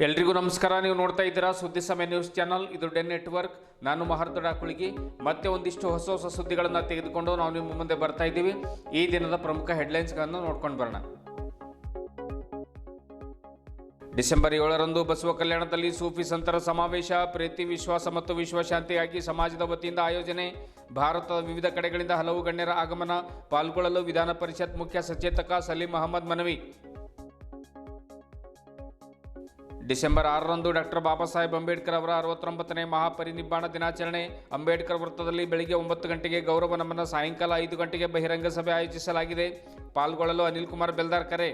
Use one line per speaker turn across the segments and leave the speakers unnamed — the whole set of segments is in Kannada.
ಎಲ್ರಿಗೂ ನಮಸ್ಕಾರ. ನೀವು ನೋಡ್ತಾ ಇದ್ದೀರಾ ಸುದ್ದಿ ಸಮಯ ನ್ಯೂಸ್ ಚಾನಲ್. ಇದು ಡೆನ್ ನೆಟ್ವರ್ಕ್. ನಾನು ಮಹರ್ದೊಡ ಕುಳಿಗಿ. ಮತ್ತೆ ಒಂದಿಷ್ಟು ಹೊಸ ಸುದ್ದಿಗಳನ್ನು ತೆಗೆದುಕೊಂಡು ನಾವು ನಿಮ್ಮ ಮುಂದೆ ಬರ್ತಾ ಇದ್ದೀವಿ. ಈ ದಿನದ ಪ್ರಮುಖ ಹೆಡ್ಲೈನ್ಸ್ಗಳನ್ನು ನೋಡ್ಕೊಂಡು ಬರೋಣ. ಡಿಸೆಂಬರ್ 7ರಂದು ಬಸವ ಕಲ್ಯಾಣದಲ್ಲಿ ಸೂಫಿ ಸಂತರ ಸಮಾವೇಶ, ಪ್ರೀತಿ, ವಿಶ್ವಾಸ ಮತ್ತು ವಿಶ್ವಶಾಂತಿಗಾಗಿ ಸಮಾಜದ ವತಿಯಿಂದ ಆಯೋಜನೆ. ಭಾರತದ ವಿವಿಧ ಕಡೆಗಳಿಂದ ಹಲವು ಗಣ್ಯರ ಆಗಮನ. ಪಾಲ್ಗೊಳ್ಳಲು ವಿಧಾನ ಪರಿಷತ್ ಮುಖ್ಯ ಸಚೇತಕ ಸಲೀಂ ಅಹಮದ್ ಮನವಿ. ಡಿಸೆಂಬರ್ 6ರಂದು ಡಾಕ್ಟರ್ ಬಾಬಾ ಸಾಹೇಬ್ ಅಂಬೇಡ್ಕರ್ ಅವರ 69ನೇ ಮಹಾಪರಿನಿಬ್ಬಾಣ ದಿನಾಚರಣೆ. ಅಂಬೇಡ್ಕರ್ ವೃತ್ತದಲ್ಲಿ ಬೆಳಿಗ್ಗೆ 9 ಗಂಟೆಗೆ ಗೌರವ ನಮನ, ಸಾಯಂಕಾಲ 5 ಗಂಟೆಗೆ ಬಹಿರಂಗ ಸಭೆ ಆಯೋಜಿಸಲಾಗಿದೆ. ಪಾಲ್ಗೊಳ್ಳಲು ಅನಿಲ್ ಕುಮಾರ್ ಬೆಲ್ದಾರ್ ಕರೆ.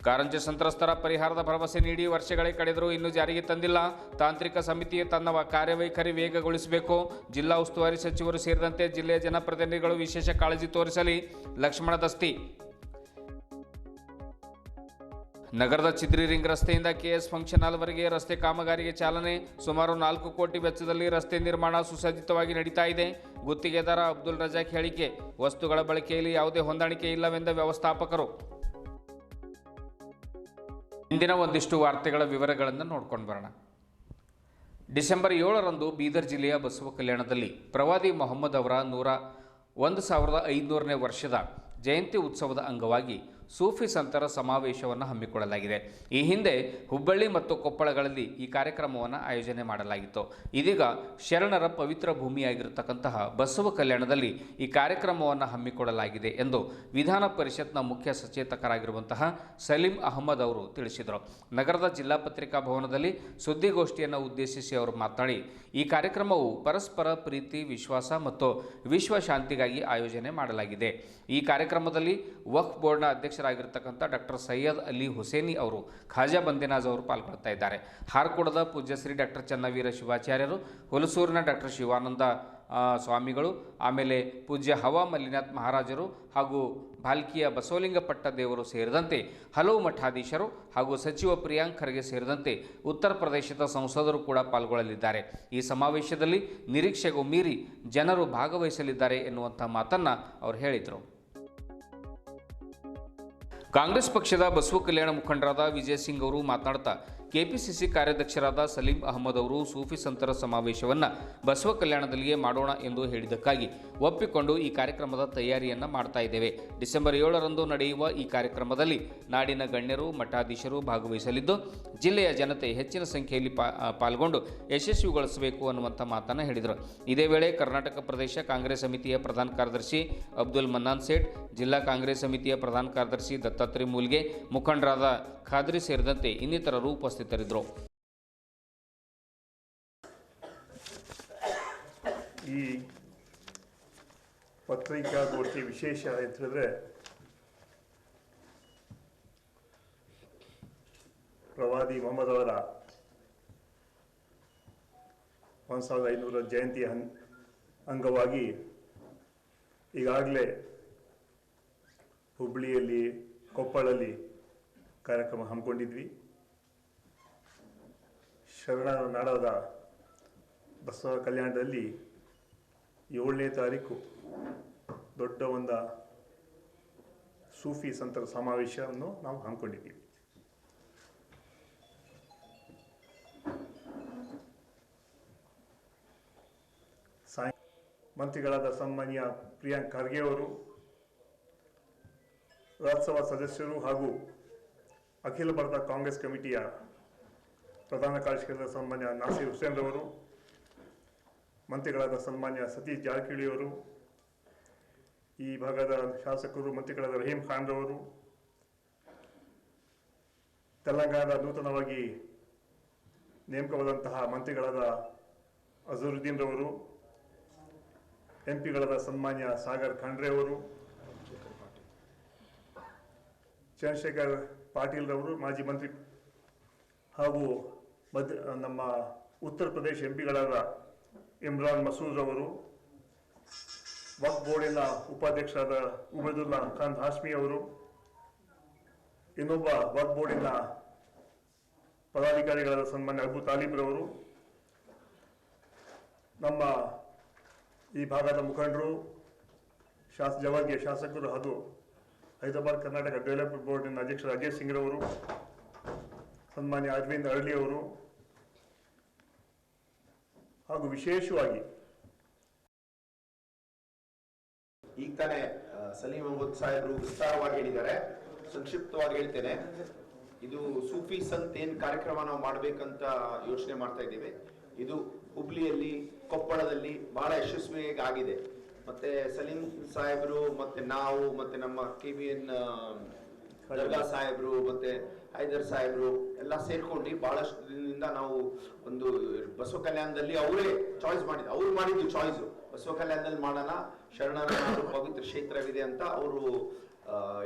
ಕಾರಂಜಿ ಸಂತ್ರಸ್ತರ ಪರಿಹಾರದ ಭರವಸೆ ನೀಡಿ ವರ್ಷಗಳೇ ಕಳೆದರೂ ಇನ್ನೂ ಜಾರಿಗೆ ತಂದಿಲ್ಲ. ತಾಂತ್ರಿಕ ಸಮಿತಿ ತನ್ನ ಕಾರ್ಯವೈಖರಿ ವೇಗಗೊಳಿಸಬೇಕು. ಜಿಲ್ಲಾ ಉಸ್ತುವಾರಿ ಸಚಿವರು ಸೇರಿದಂತೆ ಜಿಲ್ಲೆಯ ಜನಪ್ರತಿನಿಧಿಗಳು ವಿಶೇಷ ಕಾಳಜಿ ತೋರಿಸಲಿ. ಲಕ್ಷ್ಮಣ ದಸ್ತಿ. ನಗರದ ಚಿದ್ರಿ ರಿಂಗ್ ರಸ್ತೆಯಿಂದ ಕೆಎಸ್ ಫಂಕ್ಷನ್ ಹಾಲ್ವರೆಗೆ ರಸ್ತೆ ಕಾಮಗಾರಿಗೆ ಚಾಲನೆ. ಸುಮಾರು 4 ಕೋಟಿ ವೆಚ್ಚದಲ್ಲಿ ರಸ್ತೆ ನಿರ್ಮಾಣ ಸುಸಜ್ಜಿತವಾಗಿ ನಡೀತಾ ಇದೆ. ಗುತ್ತಿಗೆದಾರ ಅಬ್ದುಲ್ ರಜಾಕ್ ಹೇಳಿಕೆ. ವಸ್ತುಗಳ ಬಳಕೆಯಲ್ಲಿ ಯಾವುದೇ ಹೊಂದಾಣಿಕೆ ಇಲ್ಲವೆಂದ ವ್ಯವಸ್ಥಾಪಕರು. ಇಂದಿನ ಒಂದಿಷ್ಟು ವಾರ್ತೆಗಳ ವಿವರಗಳನ್ನು ನೋಡ್ಕೊಂಡು ಬರೋಣ. ಡಿಸೆಂಬರ್ 7ರಂದು ಬೀದರ್ ಜಿಲ್ಲೆಯ ಬಸವ ಕಲ್ಯಾಣದಲ್ಲಿ ಪ್ರವಾದಿ ಮೊಹಮ್ಮದ್ ಅವರ 1500ನೇ ವರ್ಷದ ಜಯಂತಿ ಉತ್ಸವದ ಅಂಗವಾಗಿ ಸೂಫಿ ಸಂತರ ಸಮಾವೇಶವನ್ನು ಹಮ್ಮಿಕೊಳ್ಳಲಾಗಿದೆ. ಈ ಹಿಂದೆ ಹುಬ್ಬಳ್ಳಿ ಮತ್ತು ಕೊಪ್ಪಳಗಳಲ್ಲಿ ಈ ಕಾರ್ಯಕ್ರಮವನ್ನು ಆಯೋಜನೆ ಮಾಡಲಾಗಿತ್ತು. ಇದೀಗ ಶರಣರ ಪವಿತ್ರ ಭೂಮಿಯಾಗಿರತಕ್ಕಂತಹ ಬಸವ ಕಲ್ಯಾಣದಲ್ಲಿ ಈ ಕಾರ್ಯಕ್ರಮವನ್ನು ಹಮ್ಮಿಕೊಳ್ಳಲಾಗಿದೆ ಎಂದು ವಿಧಾನ ಪರಿಷತ್ನ ಮುಖ್ಯ ಸಚೇತಕರಾಗಿರುವಂತಹ ಸಲೀಂ ಅಹಮದ್ ಅವರು ತಿಳಿಸಿದರು. ನಗರದ ಜಿಲ್ಲಾ ಪತ್ರಿಕಾ ಭವನದಲ್ಲಿ ಸುದ್ದಿಗೋಷ್ಠಿಯನ್ನು ಉದ್ದೇಶಿಸಿ ಅವರು ಮಾತನಾಡಿ, ಈ ಕಾರ್ಯಕ್ರಮವು ಪರಸ್ಪರ ಪ್ರೀತಿ, ವಿಶ್ವಾಸ ಮತ್ತು ವಿಶ್ವಶಾಂತಿಗಾಗಿ ಆಯೋಜನೆ ಮಾಡಲಾಗಿದೆ. ಈ ಕಾರ್ಯಕ್ರಮದಲ್ಲಿ ವಕ್ಫ್ ಬೋರ್ಡ್ನ ಅಧ್ಯಕ್ಷರಾಗಿರ್ತಕ್ಕಂಥ ಡಾಕ್ಟರ್ ಸೈಯದ್ ಅಲಿ ಹುಸೇನಿ ಅವರು, ಖಾಜಾ ಬಂದೇನಾಜ್ ಅವರು ಪಾಲ್ಗೊಳ್ತಾ ಇದ್ದಾರೆ. ಹಾರ್ಕೋಡದ ಪೂಜ್ಯಶ್ರೀ ಡಾಕ್ಟರ್ ಚನ್ನವೀರ ಶಿವಾಚಾರ್ಯರು, ಹುಲಸೂರಿನ ಡಾಕ್ಟರ್ ಶಿವಾನಂದ ಸ್ವಾಮಿಗಳು, ಆಮೇಲೆ ಪೂಜ್ಯ ಹವಾ ಮಲ್ಲಿನಾಥ್ ಮಹಾರಾಜರು ಹಾಗೂ ಭಾಲ್ಕಿಯ ಬಸವಲಿಂಗಪಟ್ಟ ದೇವರು ಸೇರಿದಂತೆ ಹಲವು ಮಠಾಧೀಶರು ಹಾಗೂ ಸಚಿವ ಪ್ರಿಯಾಂಕ್ ಖರ್ಗೆ ಸೇರಿದಂತೆ ಉತ್ತರ ಪ್ರದೇಶದ ಸಂಸದರು ಕೂಡ ಪಾಲ್ಗೊಳ್ಳಲಿದ್ದಾರೆ. ಈ ಸಮಾವೇಶದಲ್ಲಿ ನಿರೀಕ್ಷೆಗೂ ಮೀರಿ ಜನರು ಭಾಗವಹಿಸಲಿದ್ದಾರೆ ಎನ್ನುವಂಥ ಮಾತನ್ನು ಅವರು ಹೇಳಿದರು. ಕಾಂಗ್ರೆಸ್ ಪಕ್ಷದ ಬಸವ ಕಲ್ಯಾಣ ಮುಖಂಡರಾದ ವಿಜಯ್ ಸಿಂಗ್ ಅವರು ಮಾತನಾಡ್ತಾ, ಕೆಪಿಸಿಸಿ ಕಾರ್ಯಾಧ್ಯಕ್ಷರಾದ ಸಲೀಂ ಅಹಮದ್ ಅವರು ಸೂಫಿ ಸಂತರ ಸಮಾವೇಶವನ್ನು ಬಸವ ಕಲ್ಯಾಣದಲ್ಲಿಯೇ ಮಾಡೋಣ ಎಂದು ಹೇಳಿದ್ದಕ್ಕಾಗಿ ಒಪ್ಪಿಕೊಂಡು ಈ ಕಾರ್ಯಕ್ರಮದ ತಯಾರಿಯನ್ನು ಮಾಡ್ತಾ ಇದ್ದೇವೆ. ಡಿಸೆಂಬರ್ 7ರಂದು ನಡೆಯುವ ಈ ಕಾರ್ಯಕ್ರಮದಲ್ಲಿ ನಾಡಿನ ಗಣ್ಯರು, ಮಠಾಧೀಶರು ಭಾಗವಹಿಸಲಿದ್ದು ಜಿಲ್ಲೆಯ ಜನತೆ ಹೆಚ್ಚಿನ ಸಂಖ್ಯೆಯಲ್ಲಿ ಪಾಲ್ಗೊಂಡು ಯಶಸ್ವಿಗೊಳಿಸಬೇಕು ಅನ್ನುವಂಥ ಮಾತನ್ನು ಹೇಳಿದರು. ಇದೇ ವೇಳೆ ಕರ್ನಾಟಕ ಪ್ರದೇಶ ಕಾಂಗ್ರೆಸ್ ಸಮಿತಿಯ ಪ್ರಧಾನ ಕಾರ್ಯದರ್ಶಿ ಅಬ್ದುಲ್ ಮನ್ನಾನ್ ಸೇಠ್, ಜಿಲ್ಲಾ ಕಾಂಗ್ರೆಸ್ ಸಮಿತಿಯ ಪ್ರಧಾನ ಕಾರ್ಯದರ್ಶಿ ದತ್ತಾತ್ರಿ ಮೂಲ್ಗೆ, ಮುಖಂಡರಾದ ಖಾದ್ರಿ ಸೇರಿದಂತೆ ಇನ್ನಿತರರು ಉಪಸ್ಥಿತರಿದ್ದರು.
ಈ ಪತ್ರಿಕಾಗೋಷ್ಠಿ ವಿಶೇಷ ಅಂತ ಹೇಳಿದ್ರೆ, ಪ್ರವಾದಿ ಮೊಹಮ್ಮದ್ ಅವರ 1500 ಜಯಂತಿ ಅಂಗವಾಗಿ ಈಗಾಗಲೇ ಹುಬ್ಬಳ್ಳಿಯಲ್ಲಿ, ಕೊಪ್ಪಳಲ್ಲಿ ಕಾರ್ಯಕ್ರಮ ಹಮ್ಮಿಕೊಂಡಿದ್ವಿ. ಶರಣರ ನಾಡಾದ ಬಸವ ಕಲ್ಯಾಣದಲ್ಲಿ 7ನೇ ತಾರೀಕು ದೊಡ್ಡ ಒಂದು ಸೂಫಿ ಸಂತರ ಸಮಾವೇಶವನ್ನು ನಾವು ಹಮ್ಮಿಕೊಂಡಿದ್ದೀವಿ. ಮಂತ್ರಿಗಳಾದ ಸನ್ಮಾನ್ಯ ಪ್ರಿಯಾಂಕ್ ಖರ್ಗೆ ಅವರು, ರಾಜ್ಯಸಭಾ ಸದಸ್ಯರು ಹಾಗೂ ಅಖಿಲ ಭಾರತ ಕಾಂಗ್ರೆಸ್ ಕಮಿಟಿಯ ಪ್ರಧಾನ ಕಾರ್ಯದರ್ಶಿಯಾದ ಸನ್ಮಾನ್ಯ ನಾಸೀರ್ ಹುಸೇನ್ ರವರು, ಮಂತ್ರಿಗಳಾದ ಸನ್ಮಾನ್ಯ ಸತೀಶ್ ಜಾರಕಿಹೊಳಿ ಅವರು, ಈ ಭಾಗದ ಶಾಸಕರು ಮಂತ್ರಿಗಳಾದ ರಹೀಂ ಖಾನ್ ರವರು, ತೆಲಂಗಾಣದ ನೂತನವಾಗಿ ನೇಮಕವಾದಂತಹ ಮಂತ್ರಿಗಳಾದ ಅಜರುದ್ದೀನ್ ರವರು, ಎಂಪಿಗಳಾದ ಸನ್ಮಾನ್ಯ ಸಾಗರ್ ಖಂಡ್ರೆ ಅವರು, ಚಂದ್ರಶೇಖರ್ ಪಾಟೀಲ್ ರವರು, ಮಾಜಿ ಮಂತ್ರಿ, ಹಾಗೂ ನಮ್ಮ ಉತ್ತರ ಪ್ರದೇಶ ಎಂಪಿಗಳಾದ ಇಮ್ರಾನ್ ಮಸೂದ್ ರವರು, ವಕ್ಫ್ ಬೋರ್ಡಿನ ಉಪಾಧ್ಯಕ್ಷರಾದ ಉಬೈದುಲ್ಲಾ ಖಾನ್ ಹಾಶ್ಮಿ ಅವರು, ಇನ್ನೊಬ್ಬ ವಕ್ಫ್ ಬೋರ್ಡಿನ ಪದಾಧಿಕಾರಿಗಳಾದ ಸನ್ಮಾನ್ಯ ಅಬು ತಾಲಿಬ್ ರವರು, ನಮ್ಮ ಈ ಭಾಗದ ಮುಖಂಡರು, ಜವಾಬ್ದಾರಿಯ ಶಾಸಕರು ಹಾಗೂ ಹೈದರಾಬಾದ್ ಕರ್ನಾಟಕ ಡೆವಲಪ್ಮೆಂಟ್ ಬೋರ್ಡಿನ ಅಧ್ಯಕ್ಷರು ಅಜಯ್ ಸಿಂಗ್ರವರು, ಸನ್ಮಾನ್ಯ ಅರವಿಂದ್ ಅರಳಿ ಅವರು, ಹಾಗೂ ವಿಶೇಷವಾಗಿ
ಈಗ ತಾನೇ ಸಲೀಂ ಅಹಮದ್ ಸಾಹೇಬರು ವಿಸ್ತಾರವಾಗಿ ಹೇಳಿದ್ದಾರೆ. ಸಂಕ್ಷಿಪ್ತವಾಗಿ ಹೇಳ್ತೇನೆ. ಇದು ಸೂಫಿ ಸಂತ್ ಏನ್ ಕಾರ್ಯಕ್ರಮ ನಾವು ಮಾಡ್ಬೇಕಂತ ಯೋಚನೆ ಮಾಡ್ತಾ ಇದ್ದೇವೆ. ಇದು ಹುಬ್ಳಿಯಲ್ಲಿ, ಕೊಪ್ಪಳದಲ್ಲಿ ಬಹಳ ಯಶಸ್ವಿಯಾಗಿ ಆಗಿದೆ. ಮತ್ತೆ ಸಲೀಂ ಸಾಹೇಬರು ಮತ್ತೆ ನಾವು ಮತ್ತೆ ನಮ್ಮ KBN ದರ್ಗಾ ಸಾಹೇಬರು ಮತ್ತೆ ಹೈದರ್ ಸಾಹೇಬರು ಎಲ್ಲ ಸೇರ್ಕೊಂಡು ಬಹಳಷ್ಟು ದಿನದಿಂದ ನಾವು ಒಂದು ಬಸವ ಕಲ್ಯಾಣದಲ್ಲಿ ಅವರೇ ಚಾಯ್ಸ್ ಮಾಡಿದ್ರು. ಅವ್ರು ಮಾಡಿದ್ದು ಚಾಯ್ಸ್ ಬಸವ ಕಲ್ಯಾಣದಲ್ಲಿ ಮಾಡೋಣ, ಶರಣರ ನಾಡು ಪವಿತ್ರ ಕ್ಷೇತ್ರವಿದೆ ಅಂತ ಅವರು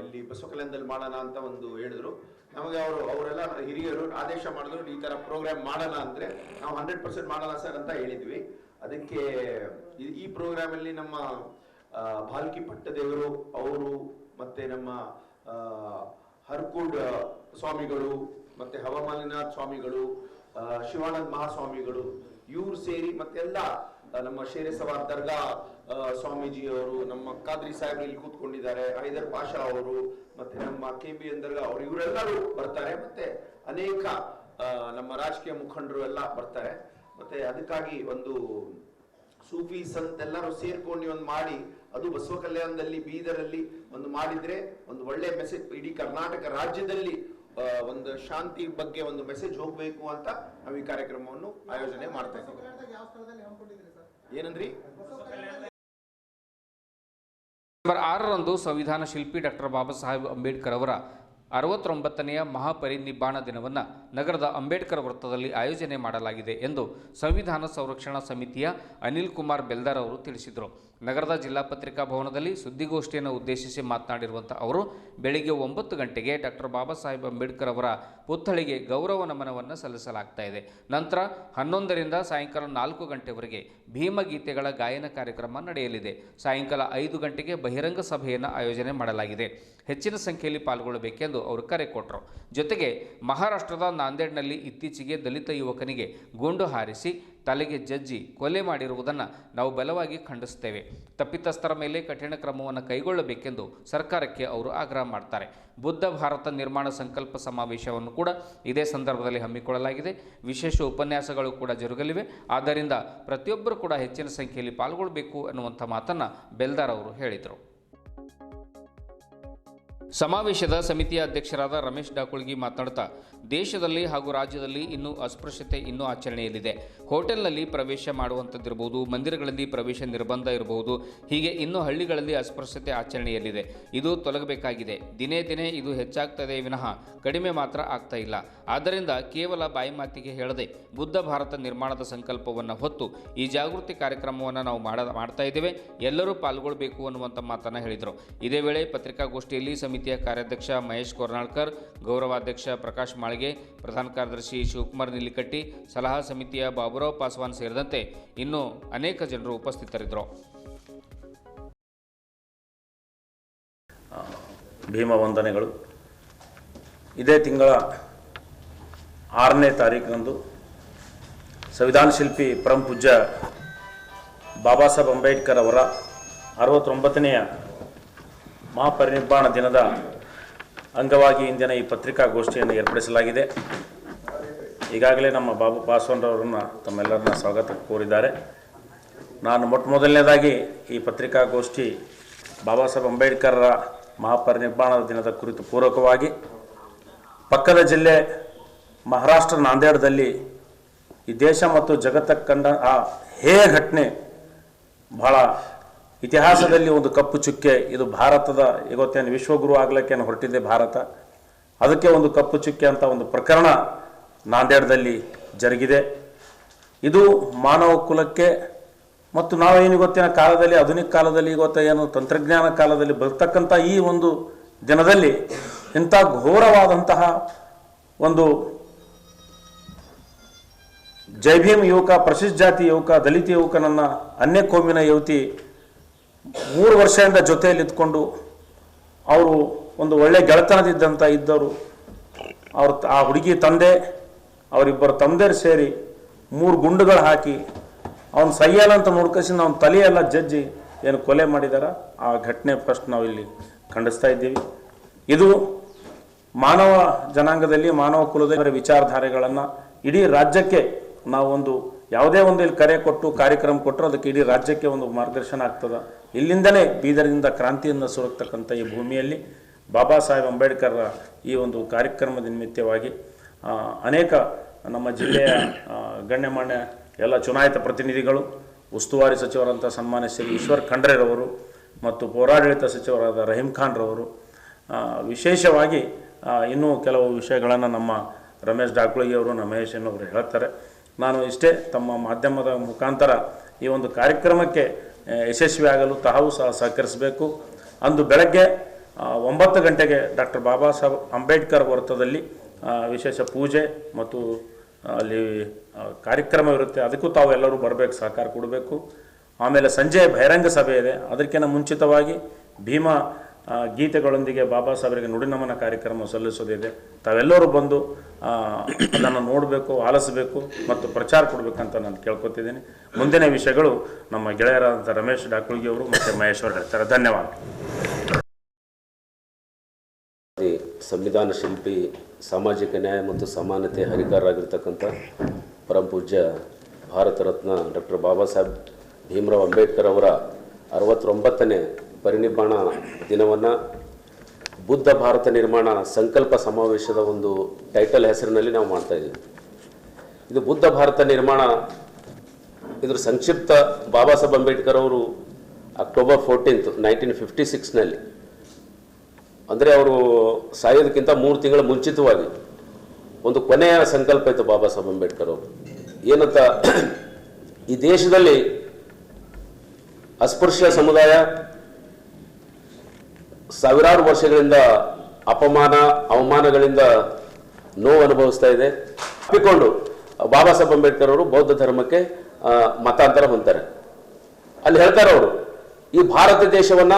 ಇಲ್ಲಿ ಬಸವ ಕಲ್ಯಾಣದಲ್ಲಿ ಮಾಡೋಣ ಅಂತ ಒಂದು ಹೇಳಿದ್ರು. ನಮಗೆ ಅವರೆಲ್ಲ ಹಿರಿಯರು ಆದೇಶ ಮಾಡಿದ್ರು, ಈ ತರ ಪ್ರೋಗ್ರಾಮ್ ಮಾಡೋಣ ಅಂದ್ರೆ ನಾವು 100% ಮಾಡೋಣ ಸರ್ ಅಂತ ಹೇಳಿದ್ವಿ. ಅದಕ್ಕೆ ಈ ಪ್ರೋಗ್ರಾಮ್ ಅಲ್ಲಿ ನಮ್ಮ ಭಾಲ್ಕಿ ಪಟ್ಟದೇವರು ಅವರು ಮತ್ತೆ ನಮ್ಮ ಹರ್ಕೂಡ್ ಸ್ವಾಮಿಗಳು ಮತ್ತೆ ಹವಮಾಲಿನಾಥ್ ಸ್ವಾಮಿಗಳು, ಶಿವಾನಂದ ಮಹಾಸ್ವಾಮಿಗಳು ಇವ್ರು ಸೇರಿ ಮತ್ತೆ ಎಲ್ಲ ನಮ್ಮ ಶೇರೆ ಸವಾರ್ ದರ್ಗಾ ಸ್ವಾಮೀಜಿ ಅವರು, ನಮ್ಮ ಖಾದ್ರಿ ಸಾಹೇಬ್ರು ಇಲ್ಲಿ ಕೂತ್ಕೊಂಡಿದ್ದಾರೆ, ಹೈದರ್ ಪಾಷಾ ಅವರು ಮತ್ತೆ ನಮ್ಮ KBN ದರ್ಗಾ ಅವರು, ಇವರೆಲ್ಲರೂ ಬರ್ತಾರೆ. ಮತ್ತೆ ಅನೇಕ ನಮ್ಮ ರಾಜಕೀಯ ಮುಖಂಡರು ಎಲ್ಲ ಬರ್ತಾರೆ. ಮತ್ತೆ ಅದಕ್ಕಾಗಿ ಒಂದು ಸೂಫಿ ಸಂತ್ ಎಲ್ಲರೂ ಸೇರ್ಕೊಂಡು ಒಂದು ಮಾಡಿ, ಅದು ಬಸವ ಕಲ್ಯಾಣದಲ್ಲಿ ಬೀದರಲ್ಲಿ ಒಂದು ಮಾಡಿದ್ರೆ ಒಂದು ಒಳ್ಳೆ ಮೆಸೇಜ್ ಇಡೀ ಕರ್ನಾಟಕ ರಾಜ್ಯದಲ್ಲಿ ಒಂದು ಶಾಂತಿ ಬಗ್ಗೆ ಒಂದು ಮೆಸೇಜ್ ಹೋಗ್ಬೇಕು ಅಂತ ನಾವು ಈ ಕಾರ್ಯಕ್ರಮವನ್ನು ಆಯೋಜನೆ ಮಾಡ್ತಾ ಇದ್ದೀವಿ. ಏನಂದ್ರಿ?
ನವೆಂಬರ್ 6ರಂದು ಸಂವಿಧಾನ ಶಿಲ್ಪಿ ಡಾಕ್ಟರ್ ಬಾಬಾ ಸಾಹೇಬ್ ಅಂಬೇಡ್ಕರ್ ಅವರ 69ನೆಯ ಮಹಾಪರಿನಿಬ್ಬಾಣ ದಿನವನ್ನು ನಗರದ ಅಂಬೇಡ್ಕರ್ ವೃತ್ತದಲ್ಲಿ ಆಯೋಜನೆ ಮಾಡಲಾಗಿದೆ ಎಂದು ಸಂವಿಧಾನ ಸಂರಕ್ಷಣಾ ಸಮಿತಿಯ ಅನಿಲ್ ಕುಮಾರ್ ಬೆಲ್ದಾರ್ ಅವರು ತಿಳಿಸಿದರು. ನಗರದ ಜಿಲ್ಲಾ ಪತ್ರಿಕಾ ಭವನದಲ್ಲಿ ಸುದ್ದಿಗೋಷ್ಠಿಯನ್ನು ಉದ್ದೇಶಿಸಿ ಮಾತನಾಡಿರುವಂಥ ಅವರು ಬೆಳಿಗ್ಗೆ 9 ಗಂಟೆಗೆ ಡಾಕ್ಟರ್ ಬಾಬಾ ಸಾಹೇಬ್ ಅಂಬೇಡ್ಕರ್ ಅವರ ಪುತ್ಥಳಿಗೆ ಗೌರವ ನಮನವನ್ನು ಸಲ್ಲಿಸಲಾಗ್ತಾ ಇದೆ. ನಂತರ 11ರಿಂದ ಸಾಯಂಕಾಲ 4 ಗಂಟೆವರೆಗೆ ಭೀಮಗೀತೆಗಳ ಗಾಯನ ಕಾರ್ಯಕ್ರಮ ನಡೆಯಲಿದೆ. ಸಾಯಂಕಾಲ 5 ಗಂಟೆಗೆ ಬಹಿರಂಗ ಸಭೆಯನ್ನು ಆಯೋಜನೆ ಮಾಡಲಾಗಿದೆ. ಹೆಚ್ಚಿನ ಸಂಖ್ಯೆಯಲ್ಲಿ ಪಾಲ್ಗೊಳ್ಳಬೇಕೆಂದು ಅವರು ಕರೆ ಕೊಟ್ಟರು. ಜೊತೆಗೆ ಮಹಾರಾಷ್ಟ್ರದ ನಾಂದೇಡ್ನಲ್ಲಿ ಇತ್ತೀಚೆಗೆ ದಲಿತ ಯುವಕನಿಗೆ ಗುಂಡು ಹಾರಿಸಿ ತಲೆಗೆ ಜಜ್ಜಿ ಕೊಲೆ ಮಾಡಿರುವುದನ್ನು ನಾವು ಬಲವಾಗಿ ಖಂಡಿಸುತ್ತೇವೆ. ತಪ್ಪಿತಸ್ಥರ ಮೇಲೆ ಕಠಿಣ ಕ್ರಮವನ್ನು ಕೈಗೊಳ್ಳಬೇಕೆಂದು ಸರ್ಕಾರಕ್ಕೆ ಅವರು ಆಗ್ರಹ ಮಾಡ್ತಾರೆ. ಬುದ್ಧ ಭಾರತ ನಿರ್ಮಾಣ ಸಂಕಲ್ಪ ಸಮಾವೇಶವನ್ನು ಕೂಡ ಇದೇ ಸಂದರ್ಭದಲ್ಲಿ ಹಮ್ಮಿಕೊಳ್ಳಲಾಗಿದೆ. ವಿಶೇಷ ಉಪನ್ಯಾಸಗಳು ಕೂಡ ಜರುಗಲಿವೆ. ಆದ್ದರಿಂದ ಪ್ರತಿಯೊಬ್ಬರು ಕೂಡ ಹೆಚ್ಚಿನ ಸಂಖ್ಯೆಯಲ್ಲಿ ಪಾಲ್ಗೊಳ್ಳಬೇಕು ಅನ್ನುವಂಥ ಮಾತನ್ನು ಬೆಲ್ದಾರ್ ಅವರು ಹೇಳಿದರು. ಸಮಾವೇಶದ ಸಮಿತಿಯ ಅಧ್ಯಕ್ಷರಾದ ರಮೇಶ್ ಡಾಕುಳ್ಗಿ ಮಾತನಾಡ್ತಾ, ದೇಶದಲ್ಲಿ ಹಾಗೂ ರಾಜ್ಯದಲ್ಲಿ ಇನ್ನೂ ಅಸ್ಪೃಶ್ಯತೆ ಇನ್ನೂ ಆಚರಣೆಯಲ್ಲಿದೆ. ಹೋಟೆಲ್ನಲ್ಲಿ ಪ್ರವೇಶ ಮಾಡುವಂಥದ್ದಿರಬಹುದು, ಮಂದಿರಗಳಲ್ಲಿ ಪ್ರವೇಶ ನಿರ್ಬಂಧ ಇರಬಹುದು, ಹೀಗೆ ಇನ್ನೂ ಹಳ್ಳಿಗಳಲ್ಲಿ ಅಸ್ಪೃಶ್ಯತೆ ಆಚರಣೆಯಲ್ಲಿದೆ. ಇದು ತೊಲಗಬೇಕಾಗಿದೆ. ದಿನೇ ದಿನೇ ಇದು ಹೆಚ್ಚಾಗ್ತದೆ ವಿನಃ ಕಡಿಮೆ ಮಾತ್ರ ಆಗ್ತಾ ಇಲ್ಲ. ಆದ್ದರಿಂದ ಕೇವಲ ಬಾಯಿ ಮಾತಿಗೆ ಹೇಳದೆ ಬುದ್ಧ ಭಾರತ ನಿರ್ಮಾಣದ ಸಂಕಲ್ಪವನ್ನು ಹೊತ್ತು ಈ ಜಾಗೃತಿ ಕಾರ್ಯಕ್ರಮವನ್ನು ನಾವು ಮಾಡ್ತಾ ಇದ್ದೇವೆ. ಎಲ್ಲರೂ ಪಾಲ್ಗೊಳ್ಳಬೇಕು ಅನ್ನುವಂಥ ಮಾತನ್ನು ಹೇಳಿದರು. ಇದೇ ವೇಳೆ ಪತ್ರಿಕಾಗೋಷ್ಠಿಯಲ್ಲಿ ಸಮಿತಿಯ ಕಾರ್ಯಾಧ್ಯಕ್ಷ ಮಹೇಶ್ ಕೊರ್ನಾಳ್ಕರ್, ಗೌರವಾಧ್ಯಕ್ಷ ಪ್ರಕಾಶ್ ಮಾಳ್ಗೆ, ಪ್ರಧಾನ ಕಾರ್ಯದರ್ಶಿ ಶಿವಕುಮಾರ್ ನಿಲಿಕಟ್ಟಿ, ಸಲಹಾ ಸಮಿತಿಯ ಬಾಬುರಾವ್ ಪಾಸ್ವಾನ್ ಸೇರಿದಂತೆ ಇನ್ನೂ ಅನೇಕ ಜನರು ಉಪಸ್ಥಿತರಿದ್ದರು.
ಭೀಮ ವಂದನೆಗಳು. ಇದೇ ತಿಂಗಳ 6ನೇ ತಾರೀಕಿನಂದು ಸಂವಿಧಾನ ಶಿಲ್ಪಿ ಪರಮ ಪೂಜ್ಯ ಬಾಬಾ ಸಾಹೇಬ್ ಅಂಬೇಡ್ಕರ್ ಅವರ 69ನೆಯ ಮಹಾಪರಿನಿಬ್ಬಾಣ ದಿನದ ಅಂಗವಾಗಿ ಇಂದಿನ ಈ ಪತ್ರಿಕಾಗೋಷ್ಠಿಯನ್ನು ಏರ್ಪಡಿಸಲಾಗಿದೆ. ಈಗಾಗಲೇ ನಮ್ಮ ಬಾಬು ಪಾಸ್ವಾನ್ರವರನ್ನು ತಮ್ಮೆಲ್ಲರನ್ನ ಸ್ವಾಗತ ಕೋರಿದ್ದಾರೆ. ನಾನು ಮೊದಲನೇದಾಗಿ ಈ ಪತ್ರಿಕಾಗೋಷ್ಠಿ ಬಾಬಾ ಸಾಹೇಬ್ ಅಂಬೇಡ್ಕರ್ರ ಮಹಾಪರಿನಿಬ್ಬಾಣದ ದಿನದ ಕುರಿತು ಪೂರಕವಾಗಿ ಪಕ್ಕದ ಜಿಲ್ಲೆ ಮಹಾರಾಷ್ಟ್ರ ನಾಂದೇಡದಲ್ಲಿ ಈ ದೇಶ ಮತ್ತು ಜಗತ್ತಕ್ಕೆ ಕಂಡ ಆ ಘಟನೆ ಬಹಳ ಇತಿಹಾಸದಲ್ಲಿ ಒಂದು ಕಪ್ಪು ಚುಕ್ಕೆ. ಇದು ಭಾರತದ ಇವತ್ತೇನು ವಿಶ್ವಗುರು ಆಗ್ಲಿಕ್ಕೆ ಹೊರಟಿದೆ ಭಾರತ, ಅದಕ್ಕೆ ಒಂದು ಕಪ್ಪು ಚುಕ್ಕೆ ಅಂತ ಒಂದು ಪ್ರಕರಣ ನಾಂದೇಡದಲ್ಲಿ ಜರುಗಿದೆ. ಇದು ಮಾನವ ಕುಲಕ್ಕೆ ಮತ್ತು ನಾವೇನು ಇವತ್ತಿನ ಕಾಲದಲ್ಲಿ ಆಧುನಿಕ ಕಾಲದಲ್ಲಿ ಇವತ್ತು ಏನು ತಂತ್ರಜ್ಞಾನ ಕಾಲದಲ್ಲಿ ಬರ್ತಕ್ಕಂಥ ಈ ಒಂದು ದಿನದಲ್ಲಿ ಇಂಥ ಘೋರವಾದಂತಹ ಒಂದು ಜೈ ಭೀಮ್ ಯುವಕ, ಪರಿಶಿಷ್ಟ ಜಾತಿ ಯುವಕ, ದಲಿತ ಯುವಕನನ್ನು ಅನ್ಯ ಕೋಮಿನ ಯುವತಿ 3 ವರ್ಷದಿಂದ ಜೊತೆಯಲ್ಲಿ ಇದ್ಕೊಂಡು ಅವರು ಒಂದು ಒಳ್ಳೆ ಗೆಳೆತನದಿದ್ದಂಥ ಇದ್ದವರು, ಆ ಹುಡುಗಿ ತಂದೆ ಅವರಿಬ್ಬರು ತಂದೆಯರು ಸೇರಿ 3 ಗುಂಡುಗಳು ಹಾಕಿ ಅವನು ಸೈಯಲ್ಲ ಅಂತ ನೋಡ್ಕಸಿಂದ ಅವನ ತಲೆಯೆಲ್ಲ ಜಜ್ಜಿ ಏನು ಕೊಲೆ ಮಾಡಿದಾರ. ಆ ಘಟನೆ ಫಸ್ಟ್ ನಾವು ಇಲ್ಲಿ ಖಂಡಿಸ್ತಾ ಇದ್ದೀವಿ. ಇದು ಮಾನವ ಜನಾಂಗದಲ್ಲಿ ಮಾನವ ಕುಲದ ವಿಚಾರಧಾರೆಗಳನ್ನು ಇಡೀ ರಾಜ್ಯಕ್ಕೆ ನಾವೊಂದು ಯಾವುದೇ ಒಂದು ಇಲ್ಲಿ ಕರೆ ಕೊಟ್ಟು ಕಾರ್ಯಕ್ರಮ ಕೊಟ್ಟರು ಅದಕ್ಕೆ ಇಡೀ ರಾಜ್ಯಕ್ಕೆ ಒಂದು ಮಾರ್ಗದರ್ಶನ ಆಗ್ತದೆ. ಇಲ್ಲಿಂದಲೇ ಬೀದರ್ನಿಂದ ಕ್ರಾಂತಿಯನ್ನು ಸುರತಕ್ಕಂಥ ಈ ಭೂಮಿಯಲ್ಲಿ ಬಾಬಾ ಸಾಹೇಬ್ ಅಂಬೇಡ್ಕರ್ ಈ ಒಂದು ಕಾರ್ಯಕ್ರಮದ ನಿಮಿತ್ತವಾಗಿ ಅನೇಕ ನಮ್ಮ ಜಿಲ್ಲೆಯ ಗಣ್ಯಮಾನ್ಯ ಎಲ್ಲ ಚುನಾಯಿತ ಪ್ರತಿನಿಧಿಗಳು, ಉಸ್ತುವಾರಿ ಸಚಿವರಂಥ ಸನ್ಮಾನ್ಯ ಶ್ರೀ ಈಶ್ವರ್ ಖಂಡ್ರೆರವರು ಮತ್ತು ಪೌರಾಡಳಿತ ಸಚಿವರಾದ ರಹೀಂ ಖಾನ್ರವರು, ವಿಶೇಷವಾಗಿ ಇನ್ನೂ ಕೆಲವು ವಿಷಯಗಳನ್ನು ನಮ್ಮ ರಮೇಶ್ ಡಾಕ್ಳುಗಿಯವರು, ಮಹೇಶ್ ಅವರು ಹೇಳ್ತಾರೆ. ನಾನು ಇಷ್ಟೇ ತಮ್ಮ ಮಾಧ್ಯಮದ ಮುಖಾಂತರ ಈ ಒಂದು ಕಾರ್ಯಕ್ರಮಕ್ಕೆ ಯಶಸ್ವಿಯಾಗಲು ತಾವು ಸಹ ಸಹಕರಿಸಬೇಕು. ಅಂದು ಬೆಳಗ್ಗೆ 9 ಗಂಟೆಗೆ ಡಾಕ್ಟರ್ ಬಾಬಾ ಸಾಹೇಬ್ ಅಂಬೇಡ್ಕರ್ ವೃತ್ತದಲ್ಲಿ ವಿಶೇಷ ಪೂಜೆ ಮತ್ತು ಅಲ್ಲಿ ಕಾರ್ಯಕ್ರಮವಿರುತ್ತೆ. ಅದಕ್ಕೂ ತಾವು ಎಲ್ಲರೂ ಬರಬೇಕು, ಸಹಕಾರ ಕೊಡಬೇಕು. ಆಮೇಲೆ ಸಂಜೆ ಬಹಿರಂಗ ಸಭೆ ಇದೆ. ಅದಕ್ಕಿಂತ ಮುಂಚಿತವಾಗಿ ಭೀಮಾ ಗೀತೆಗಳೊಂದಿಗೆ ಬಾಬಾ ಸಾಹೇಬರಿಗೆ ನುಡಿನಮನ ಕಾರ್ಯಕ್ರಮ ಸಲ್ಲಿಸೋದಿದೆ. ತಾವೆಲ್ಲರೂ ಬಂದು ಅದನ್ನು ನೋಡಬೇಕು, ಆಲಿಸಬೇಕು ಮತ್ತು ಪ್ರಚಾರ ಕೊಡಬೇಕಂತ ನಾನು ಕೇಳ್ಕೊತಿದ್ದೀನಿ. ಮುಂದಿನ ವಿಷಯಗಳು ನಮ್ಮ ಗೆಳೆಯರಾದಂಥ ರಮೇಶ್ ಡಾಕ್ಳುಗಿಯವರು ಮತ್ತು ಮಹೇಶ್ ಅವರು ಹೇಳ್ತಾರೆ. ಧನ್ಯವಾದ.
ಸಂವಿಧಾನ ಶಿಲ್ಪಿ, ಸಾಮಾಜಿಕ ನ್ಯಾಯ ಮತ್ತು ಸಮಾನತೆ ಹರಿಕಾರರಾಗಿರ್ತಕ್ಕಂಥ ಪರಮ ಪೂಜ್ಯ ಭಾರತ ರತ್ನ ಡಾಕ್ಟರ್ ಬಾಬಾ ಸಾಹೇಬ್ ಭೀಮರಾವ್ ಅಂಬೇಡ್ಕರ್ ಅವರ 69ನೇ ಪರಿನಿರ್ವಾಣ ದಿನವನ್ನು ಬುದ್ಧ ಭಾರತ ನಿರ್ಮಾಣ ಸಂಕಲ್ಪ ಸಮಾವೇಶದ ಒಂದು ಟೈಟಲ್ ಹೆಸರಿನಲ್ಲಿ ನಾವು ಮಾಡ್ತಾಯಿದ್ದೀವಿ. ಇದು ಬುದ್ಧ ಭಾರತ ನಿರ್ಮಾಣ, ಇದ್ರ ಸಂಕ್ಷಿಪ್ತ ಬಾಬಾ ಸಾಹೇಬ್ ಅಂಬೇಡ್ಕರ್ ಅವರು ಅಕ್ಟೋಬರ್ 14, 1956ನಲ್ಲಿ, ಅಂದರೆ ಅವರು ಸಾಯೋದಕ್ಕಿಂತ 3 ತಿಂಗಳ ಮುಂಚಿತವಾಗಿ ಒಂದು ಕೊನೆಯ ಸಂಕಲ್ಪ ಇತ್ತು ಬಾಬಾ ಸಾಹೇಬ್ ಅಂಬೇಡ್ಕರ್ ಅವರು. ಏನಂತ, ಈ ದೇಶದಲ್ಲಿ ಅಸ್ಪೃಶ್ಯ ಸಮುದಾಯ ಸಾವಿರಾರು ವರ್ಷಗಳಿಂದ ಅಪಮಾನ ಅವಮಾನಗಳಿಂದ ನೋವು ಅನುಭವಿಸ್ತಾ ಇದೆ. ಅಪ್ಪಿಕೊಂಡು ಬಾಬಾ ಸಾಹೇಬ್ ಅಂಬೇಡ್ಕರ್ ಅವರು ಬೌದ್ಧ ಧರ್ಮಕ್ಕೆ ಮತಾಂತರ ಹೊಂತಾರೆ. ಅಲ್ಲಿ ಹೇಳ್ತಾರೆ ಅವರು, ಈ ಭಾರತ ದೇಶವನ್ನ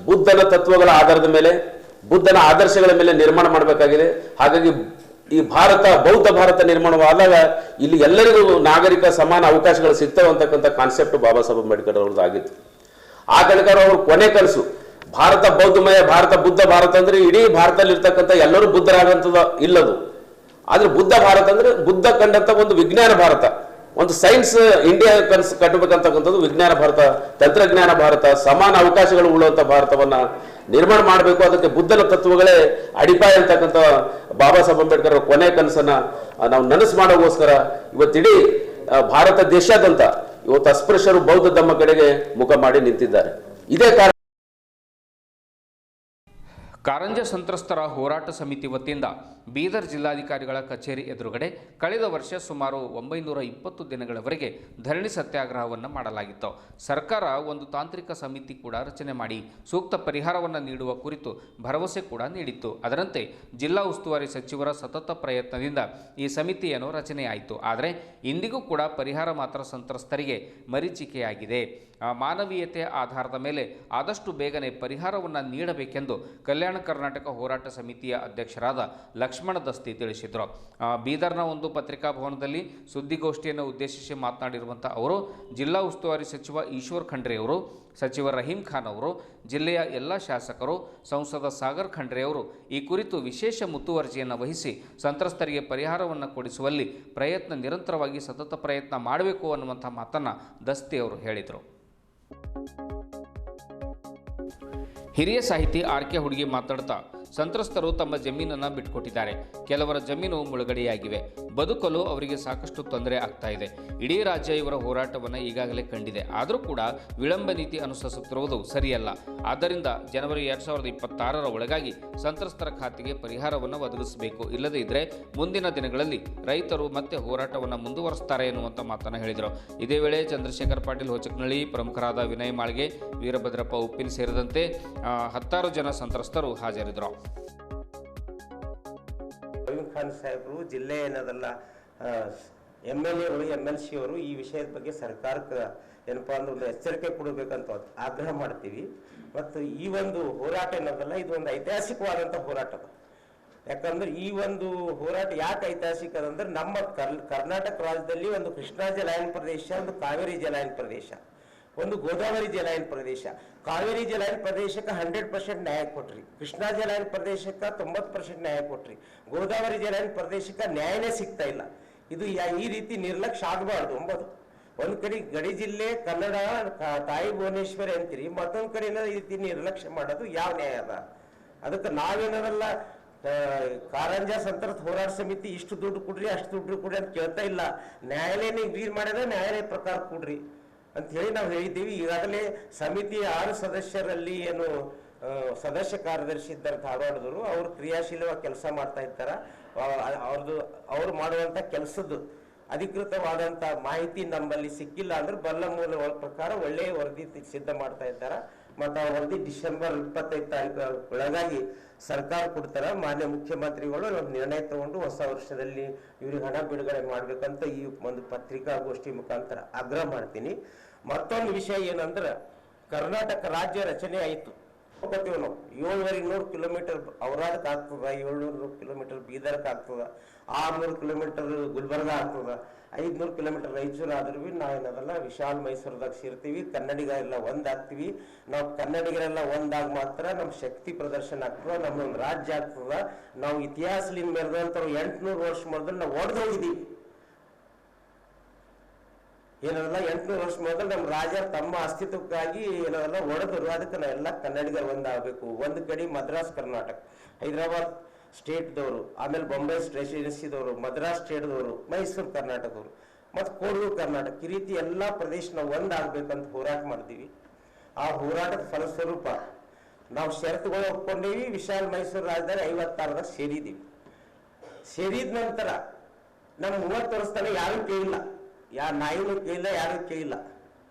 ಬುದ್ಧನ ತತ್ವಗಳ ಆಧಾರದ ಮೇಲೆ, ಬುದ್ಧನ ಆದರ್ಶಗಳ ಮೇಲೆ ನಿರ್ಮಾಣ ಮಾಡಬೇಕಾಗಿದೆ. ಹಾಗಾಗಿ ಈ ಭಾರತ ಬೌದ್ಧ ಭಾರತ ನಿರ್ಮಾಣವಾದಾಗ ಇಲ್ಲಿ ಎಲ್ಲರಿಗೂ ನಾಗರಿಕ ಸಮಾನ ಅವಕಾಶಗಳು ಸಿಗ್ತವೆ ಅಂತಕ್ಕಂಥ ಕಾನ್ಸೆಪ್ಟ್ ಬಾಬಾ ಸಾಹೇಬ್ ಅಂಬೇಡ್ಕರ್ ಅವ್ರದ್ದು ಆಗಿತ್ತು. ಆ ಕಡೆಕಾರ ಅವ್ರ ಕೊನೆ ಕನಸು ಭಾರತ ಬೌದ್ಧಮಯ ಭಾರತ, ಬುದ್ಧ ಭಾರತ ಅಂದ್ರೆ ಇಡೀ ಭಾರತದಲ್ಲಿ ಇರ್ತಕ್ಕಂಥ ಎಲ್ಲರೂ ಬುದ್ಧರಾಗಂತದ ಇಲ್ಲದು. ಆದ್ರೆ ಬುದ್ಧ ಭಾರತ ಅಂದ್ರೆ ಬುದ್ಧ ಕಂಡಂತ ಒಂದು ವಿಜ್ಞಾನ ಭಾರತ, ಒಂದು ಸೈನ್ಸ್ ಇಂಡಿಯಾ ಕನಸು ಕಟ್ಟಬೇಕಂತಕ್ಕಂಥದ್ದು ವಿಜ್ಞಾನ ಭಾರತ, ತಂತ್ರಜ್ಞಾನ ಭಾರತ, ಸಮಾನ ಅವಕಾಶಗಳು ಉಳ್ಳುವಂಥ ಭಾರತವನ್ನ ನಿರ್ಮಾಣ ಮಾಡಬೇಕು. ಅದಕ್ಕೆ ಬುದ್ಧನ ತತ್ವಗಳೇ ಅಡಿಪಾಯ ಅಂತಕ್ಕಂಥ ಬಾಬಾ ಸಾಹೇಬ್ ಅಂಬೇಡ್ಕರ್ ಕೊನೆ ಕನಸನ್ನ ನಾವು ನನಸು ಮಾಡೋಗೋಸ್ಕರ ಇವತ್ತಿಡೀ ಭಾರತ ದೇಶಾದ್ಯಂತ ಇವತ್ತು ಅಸ್ಪೃಶ್ಯರು ಬೌದ್ಧ ಧರ್ಮ ಕಡೆಗೆ ಮುಖ ಮಾಡಿ ನಿಂತಿದ್ದಾರೆ. ಇದೇ ಕಾರಣ
ಕಾರಂಜ ಸಂತ್ರಸ್ತರ ಹೋರಾಟ ಸಮಿತಿ ವತಿಯಿಂದ ಬೀದರ್ ಜಿಲ್ಲಾಧಿಕಾರಿಗಳ ಕಚೇರಿ ಎದುರುಗಡೆ ಕಳೆದ ವರ್ಷ ಸುಮಾರು 920 ದಿನಗಳವರೆಗೆ ಧರಣಿ ಸತ್ಯಾಗ್ರಹವನ್ನು ಮಾಡಲಾಗಿತ್ತು. ಸರ್ಕಾರ ಒಂದು ತಾಂತ್ರಿಕ ಸಮಿತಿ ಕೂಡ ರಚನೆ ಮಾಡಿ ಸೂಕ್ತ ಪರಿಹಾರವನ್ನು ನೀಡುವ ಕುರಿತು ಭರವಸೆ ಕೂಡ ನೀಡಿತ್ತು. ಅದರಂತೆ ಜಿಲ್ಲಾ ಉಸ್ತುವಾರಿ ಸಚಿವರ ಸತತ ಪ್ರಯತ್ನದಿಂದ ಈ ಸಮಿತಿಯನ್ನು ರಚನೆಯಾಯಿತು. ಆದರೆ ಇಂದಿಗೂ ಕೂಡ ಪರಿಹಾರ ಮಾತ್ರ ಸಂತ್ರಸ್ತರಿಗೆ ಮರೀಚಿಕೆಯಾಗಿದೆ. ಮಾನವೀಯತೆ ಆಧಾರದ ಮೇಲೆ ಆದಷ್ಟು ಬೇಗನೆ ಪರಿಹಾರವನ್ನು ನೀಡಬೇಕೆಂದು ಕಲ್ಯಾಣ ಕರ್ನಾಟಕ ಹೋರಾಟ ಸಮಿತಿಯ ಅಧ್ಯಕ್ಷರಾದ ಲಕ್ಷ್ಮಣ ದಸ್ತಿ ತಿಳಿಸಿದರು. ಬೀದರ್ನ ಒಂದು ಪತ್ರಿಕಾ ಭವನದಲ್ಲಿ ಸುದ್ದಿಗೋಷ್ಠಿಯನ್ನು ಉದ್ದೇಶಿಸಿ ಮಾತನಾಡಿರುವಂಥ ಅವರು, ಜಿಲ್ಲಾ ಉಸ್ತುವಾರಿ ಸಚಿವ ಈಶ್ವರ್ ಖಂಡ್ರೆ ಅವರು, ಸಚಿವ ರಹೀಂ ಖಾನ್ ಅವರು, ಜಿಲ್ಲೆಯ ಎಲ್ಲ ಶಾಸಕರು, ಸಂಸದ ಸಾಗರ್ ಖಂಡ್ರೆ ಅವರು ಈ ಕುರಿತು ವಿಶೇಷ ಮುತುವರ್ಜಿಯನ್ನು ವಹಿಸಿ ಸಂತ್ರಸ್ತರಿಗೆ ಪರಿಹಾರವನ್ನು ಕೊಡಿಸುವಲ್ಲಿ ಪ್ರಯತ್ನ ನಿರಂತರವಾಗಿ ಸತತ ಪ್ರಯತ್ನ ಮಾಡಬೇಕು ಅನ್ನುವಂಥ ಮಾತನ್ನು ದಸ್ತಿ ಅವರು ಹೇಳಿದರು. ಹಿರಿಯ ಸಾಹಿತಿ ಆರ್.ಕೆ. ಹುಡುಗಿ ಮಾತನಾಡ್ತಾ, ಸಂತ್ರಸ್ತರು ತಮ್ಮ ಜಮೀನನ್ನು ಬಿಟ್ಟುಕೊಟ್ಟಿದ್ದಾರೆ. ಕೆಲವರ ಜಮೀನು ಮುಳುಗಡೆಯಾಗಿವೆ. ಬದುಕಲು ಅವರಿಗೆ ಸಾಕಷ್ಟು ತೊಂದರೆ ಆಗ್ತಾ ಇದೆ. ಇಡೀ ರಾಜ್ಯ ಇವರ ಹೋರಾಟವನ್ನು ಈಗಾಗಲೇ ಕಂಡಿದೆ. ಆದರೂ ಕೂಡ ವಿಳಂಬ ನೀತಿ ಅನುಸರಿಸುತ್ತಿರುವುದು ಸರಿಯಲ್ಲ. ಆದ್ದರಿಂದ ಜನವರಿ 2026ರ ಒಳಗಾಗಿ ಸಂತ್ರಸ್ತರ ಖಾತೆಗೆ ಪರಿಹಾರವನ್ನು ಒದಗಿಸಬೇಕು. ಇಲ್ಲದೇ ಇದ್ದರೆ ಮುಂದಿನ ದಿನಗಳಲ್ಲಿ ರೈತರು ಮತ್ತೆ ಹೋರಾಟವನ್ನು ಮುಂದುವರಿಸುತ್ತಾರೆ ಎನ್ನುವಂಥ ಮಾತನ್ನು ಹೇಳಿದರು. ಇದೇ ವೇಳೆ ಚಂದ್ರಶೇಖರ್ ಪಾಟೀಲ್ ಹೊಚಕ್ನಳ್ಳಿ, ಪ್ರಮುಖರಾದ ವಿನಯ್ ಮಾಳ್ಗೆ, ವೀರಭದ್ರಪ್ಪ ಉಪ್ಪಿಲ್ ಸೇರಿದಂತೆ 10 ಜನ ಸಂತ್ರಸ್ತರು ಹಾಜರಿದ್ದರು.
ರಹೀಂ ಖಾನ್ ಸಾಹೇಬರು ಜಿಲ್ಲೆ ಏನದಲ್ಲ MLA ಅವರು MLC ಅವರು ಈ ವಿಷಯದ ಬಗ್ಗೆ ಸರ್ಕಾರಕ್ಕೆ ಏನಪ್ಪಾ ಅಂದ್ರೆ ಒಂದು ಎಚ್ಚರಿಕೆ ಕೊಡಬೇಕಂತ ಆಗ್ರಹ ಮಾಡ್ತೀವಿ. ಮತ್ತು ಈ ಒಂದು ಹೋರಾಟ ಏನದಲ್ಲ ಇದು ಒಂದು ಐತಿಹಾಸಿಕವಾದಂಥ ಹೋರಾಟ. ಯಾಕಂದ್ರೆ ಈ ಒಂದು ಹೋರಾಟ ಯಾಕೆ ಐತಿಹಾಸಿಕ ಅಂದ್ರೆ ನಮ್ಮ ಕರ್ನಾಟಕ ರಾಜ್ಯದಲ್ಲಿ ಒಂದು ಕೃಷ್ಣಾ ಜಲಾಯನ ಪ್ರದೇಶ, ಒಂದು ಕಾವೇರಿ ಜಲಾಯನ ಪ್ರದೇಶ, ಒಂದು ಗೋದಾವರಿ ಜಲಾಯನ ಪ್ರದೇಶ, ಕಾವೇರಿ ಜಲಾಯನ ಪ್ರದೇಶಕ್ಕೆ 100% ನ್ಯಾಯ ಕೊಟ್ರಿ, ಕೃಷ್ಣಾ ಜಲಾಯನ ಪ್ರದೇಶಕ್ಕೆ 90% ನ್ಯಾಯ ಕೊಟ್ರಿ, ಗೋದಾವರಿ ಜಲಾಯನ ಪ್ರದೇಶಕ್ಕೆ ನ್ಯಾಯನೇ ಸಿಗ್ತಾ ಇಲ್ಲ. ಇದು ಈ ರೀತಿ ನಿರ್ಲಕ್ಷ್ಯ ಆಗಬಾರ್ದು ಎಂಬುದು. ಒಂದ್ ಕಡೆ ಗಡಿ ಜಿಲ್ಲೆ ಕನ್ನಡ ತಾಯಿ ಭುವನೇಶ್ವರಿ ಅಂತೀರಿ, ಮತ್ತೊಂದ್ ಕಡೆ ಈ ರೀತಿ ನಿರ್ಲಕ್ಷ್ಯ ಮಾಡೋದು ಯಾವ ನ್ಯಾಯ ಅದ? ಅದಕ್ಕೆ ನಾವೇನದಲ್ಲ ಕಾರಂಜ ಸಂತರ್ಥ ಹೋರಾಟ ಸಮಿತಿ ಇಷ್ಟು ದುಡ್ಡು ಕೊಡ್ರಿ ಅಷ್ಟು ದುಡ್ಡು ಕೊಡ್ರಿ ಅಂತ ಕೇಳ್ತಾ ಇಲ್ಲ. ನ್ಯಾಯಾಲಯ ನೀವು ಮಾಡಿದ್ರೆ ನ್ಯಾಯಾಲಯ ಪ್ರಕಾರ ಕೊಡ್ರಿ ಅಂತ ಹೇಳಿ ನಾವು ಹೇಳಿದ್ದೀವಿ. ಈಗಾಗಲೇ ಸಮಿತಿಯ 6 ಸದಸ್ಯರಲ್ಲಿ ಏನು ಸದಸ್ಯ ಕಾರ್ಯದರ್ಶಿ ಇದ್ದಾರೆ ಧಾರವಾಡದವರು, ಅವರು ಕ್ರಿಯಾಶೀಲವಾಗಿ ಕೆಲಸ ಮಾಡ್ತಾ ಇದ್ದಾರೆ. ಅವ್ರು ಮಾಡುವಂತ ಕೆಲಸದ್ದು ಅಧಿಕೃತವಾದಂತ ಮಾಹಿತಿ ನಮ್ಮಲ್ಲಿ ಸಿಕ್ಕಿಲ್ಲ ಅಂದ್ರೆ ಬಲ್ಲ ಮೂಲ ಪ್ರಕಾರ ಒಳ್ಳೆಯ ವರದಿ ಸಿದ್ಧ ಮಾಡ್ತಾ ಇದ್ದಾರೆ. ಮತ್ತು ಆ ವರದಿ ಡಿಸೆಂಬರ್ 25 ತಾರೀಕು ಒಳಗಾಗಿ ಸರ್ಕಾರ ಕೊಡ್ತಾರ. ಮಾನ್ಯ ಮುಖ್ಯಮಂತ್ರಿಗಳು ಒಂದು ನಿರ್ಣಯ ತಗೊಂಡು ಹೊಸ ವರ್ಷದಲ್ಲಿ ಇವ್ರಿಗೆ ಹಣ ಬಿಡುಗಡೆ ಮಾಡ್ಬೇಕಂತ ಈ ಒಂದು ಪತ್ರಿಕಾಗೋಷ್ಠಿ ಮುಖಾಂತರ ಆಗ್ರಹ ಮಾಡ್ತೀನಿ. ಮತ್ತೊಂದು ವಿಷಯ ಏನಂದ್ರೆ, ಕರ್ನಾಟಕ ರಾಜ್ಯ ರಚನೆ ಆಯಿತು, ನಾವು 700 ಕಿಲೋಮೀಟರ್ ಔರಾದಕ್ಕೆ ಆಗ್ತದ, 700 ಕಿಲೋಮೀಟರ್ ಬೀದರ್ಕ್ ಆಗ್ತದ, 600 ಕಿಲೋಮೀಟರ್ ಗುಲ್ಬರ್ಗ ಆಗ್ತದ, 500 ಕಿಲೋಮೀಟರ್ ರಾಯಚೂರು ಆದ್ರೂ ನಾವೇನದಲ್ಲ ವಿಶಾಲ ಮೈಸೂರದಾಗ ಸೇರ್ತೀವಿ, ಕನ್ನಡಿಗರೆಲ್ಲ ಒಂದಾಗ್ತೀವಿ. ನಾವು ಕನ್ನಡಿಗರೆಲ್ಲ ಒಂದಾಗ ಮಾತ್ರ ನಮ್ಮ ಶಕ್ತಿ ಪ್ರದರ್ಶನ ಆಗ್ತದ, ನಮ್ಮೊಂದು ರಾಜ್ಯ ಆಗ್ತದ. ನಾವು ಇತಿಹಾಸದಿಂದ ಮೆರೆದಂಥವ್ರು 800 ವರ್ಷ ಮೊದಲು ನಾವು ಒಡೆದೋಗಿದ್ದೀವಿ. ಏನಲ್ಲ 800 ವರ್ಷ ಮೊದಲು ನಮ್ಮ ರಾಜ ತಮ್ಮ ಅಸ್ತಿತ್ವಕ್ಕಾಗಿ ಏನಲ್ಲ ಒಡೆದರು. ಅದಕ್ಕೆ ನಾವೆಲ್ಲ ಕನ್ನಡಿಗರು ಒಂದಾಗಬೇಕು. ಒಂದು ಕಡೆ ಮದ್ರಾಸ್ ಕರ್ನಾಟಕ, ಹೈದರಾಬಾದ್ ಸ್ಟೇಟ್ದವರು, ಆಮೇಲೆ ಬಾಂಬೆ ರೆಸಿಡೆನ್ಸಿದವರು, ಮದ್ರಾಸ್ ಸ್ಟೇಟ್ದವರು, ಮೈಸೂರು ಕರ್ನಾಟಕದವರು ಮತ್ತು ಕೋಡೂರು ಕರ್ನಾಟಕ, ಈ ರೀತಿ ಎಲ್ಲ ಪ್ರದೇಶ ನಾವು ಒಂದಾಗಬೇಕಂತ ಹೋರಾಟ ಮಾಡ್ತೀವಿ. ಆ ಹೋರಾಟದ ಫಲಸ್ವರೂಪ ನಾವು ಷರತ್ತುಗಳು ಒಪ್ಕೊಂಡೀವಿ. ವಿಶಾಲ ಮೈಸೂರು ರಾಜಧಾನಿ 56ದಾಗ ಸೇರಿದ್ದೀವಿ. ಸೇರಿದ ನಂತರ ನಮ್ಮ 30 ವರ್ಷ ತನಕ ಯಾರೂ ಕೇಳಿಲ್ಲ, ಯಾರ ನಾಯಿನೂ ಕೇಳಿಲ್ಲ, ಯಾರು ಕೇಳಿಲ್ಲ,